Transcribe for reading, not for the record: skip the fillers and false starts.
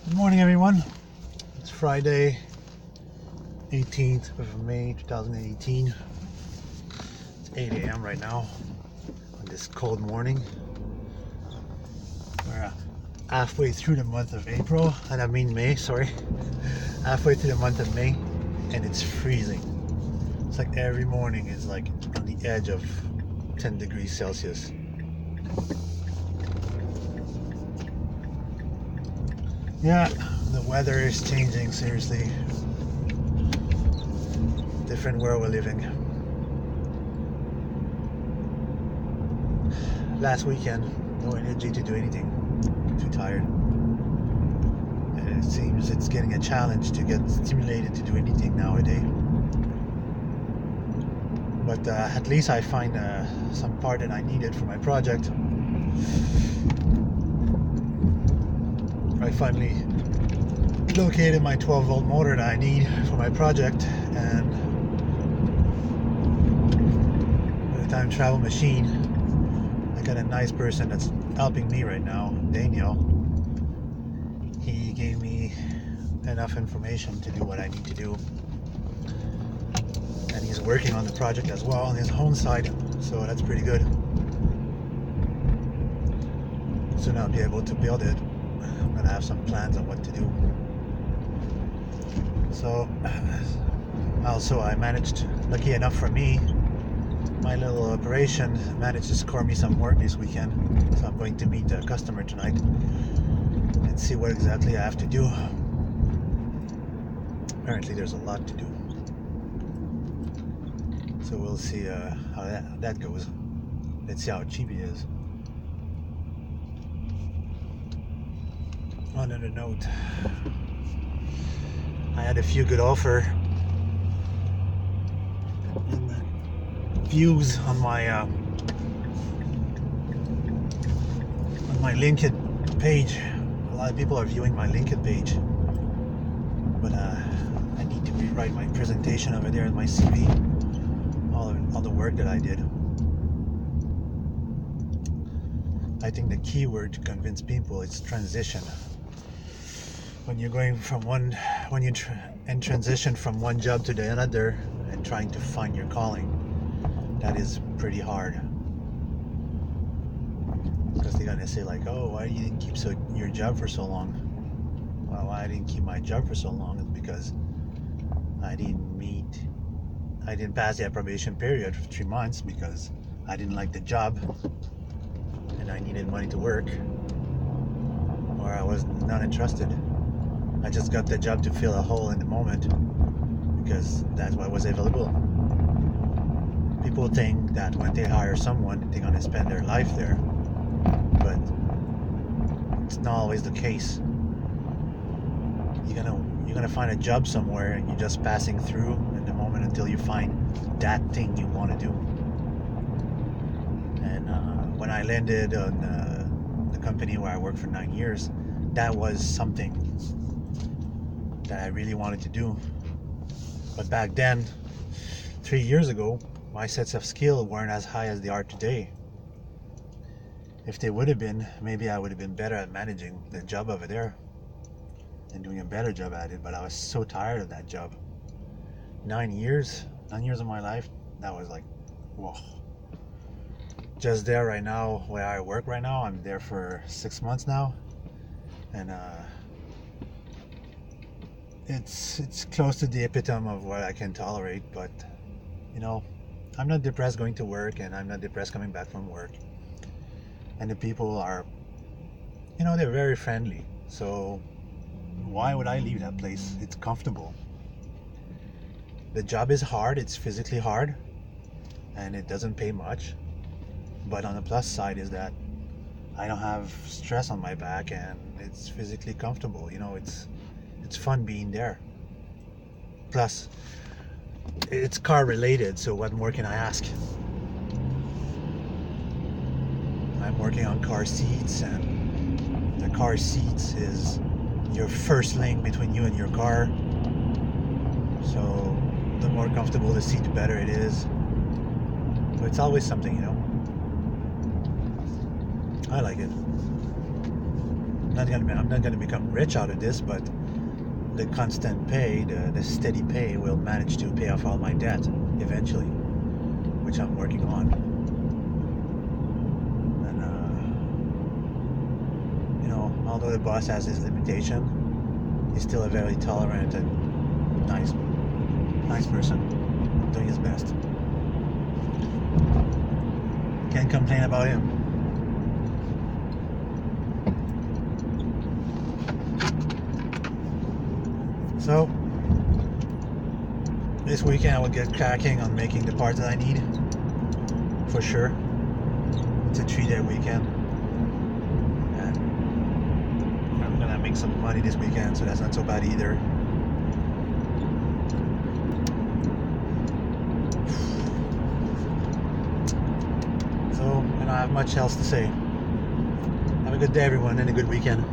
Good morning, everyone. It's Friday, 18th of May, 2018. It's 8 a.m. right now on this cold morning. We're halfway through the month of April, and I mean May, sorry. Halfway through the month of May, and it's freezing. It's like every morning is like on the edge of 10 degrees Celsius. Yeah, the weather is changing, seriously. Different world we're living. Last weekend, no energy to do anything. Too tired. And it seems it's getting a challenge to get stimulated to do anything nowadays. But at least I find some part that I needed for my project. I finally located my 12-volt motor that I need for my project, and with a time travel machine, I got a nice person that's helping me right now, Daniel. He gave me enough information to do what I need to do, and he's working on the project as well on his own side, so that's pretty good. Soon I'll be able to build it. I'm gonna have some plans on what to do. So also I managed, lucky enough for me, my little operation managed to score me some work this weekend. So I'm going to meet a customer tonight and see what exactly I have to do. Apparently there's a lot to do. So we'll see how that goes. Let's see how cheap he is. On another note, I had a few good offer and views on my LinkedIn page. A lot of people are viewing my LinkedIn page, but I need to rewrite my presentation over there in my CV. All the work that I did. I think the key word to convince people is transition. When you're going from in transition from one job to the another and trying to find your calling, that is pretty hard. Because they're gonna say like, "Oh, why you didn't keep your job for so long?" Well, why I didn't keep my job for so long is because I didn't pass the probation period for 3 months because I didn't like the job and I needed money to work, or I was not interested. I just got the job to fill a hole in the moment because that's what was available. People think that when they hire someone, they're gonna spend their life there, but it's not always the case. You're gonna find a job somewhere, and you're just passing through in the moment until you find that thing you want to do. And when I landed on the company where I worked for 9 years, that was something that I really wanted to do. But back then, 3 years ago, my sets of skill weren't as high as they are today. If they would have been, maybe I would have been better at managing the job over there and doing a better job at it, but I was so tired of that job. 9 years of my life, that was like, whoa. Just there right now, where I work right now, I'm there for 6 months now, and it's close to the epitome of what I can tolerate. But I'm not depressed going to work, and I'm not depressed coming back from work. And the people are, they're very friendly. So why would I leave that place? It's comfortable. The job is hard. It's physically hard, and it doesn't pay much. But on the plus side is that I don't have stress on my back, and it's physically comfortable. It's fun being there. Plus, it's car related, so what more can I ask? I'm working on car seats, and the car seats is your first link between you and your car. So the more comfortable the seat, the better it is. But it's always something, I like it. I'm not gonna become rich out of this, but the constant pay, the steady pay, will manage to pay off all my debt eventually, which I'm working on. And although the boss has his limitation, he's still a very tolerant and nice person, doing his best. Can't complain about him. So this weekend I will get cracking on making the parts that I need, for sure. It's a 3-day weekend, and I'm gonna make some money this weekend, so that's not so bad either. So I don't have much else to say. Have a good day, everyone, and a good weekend.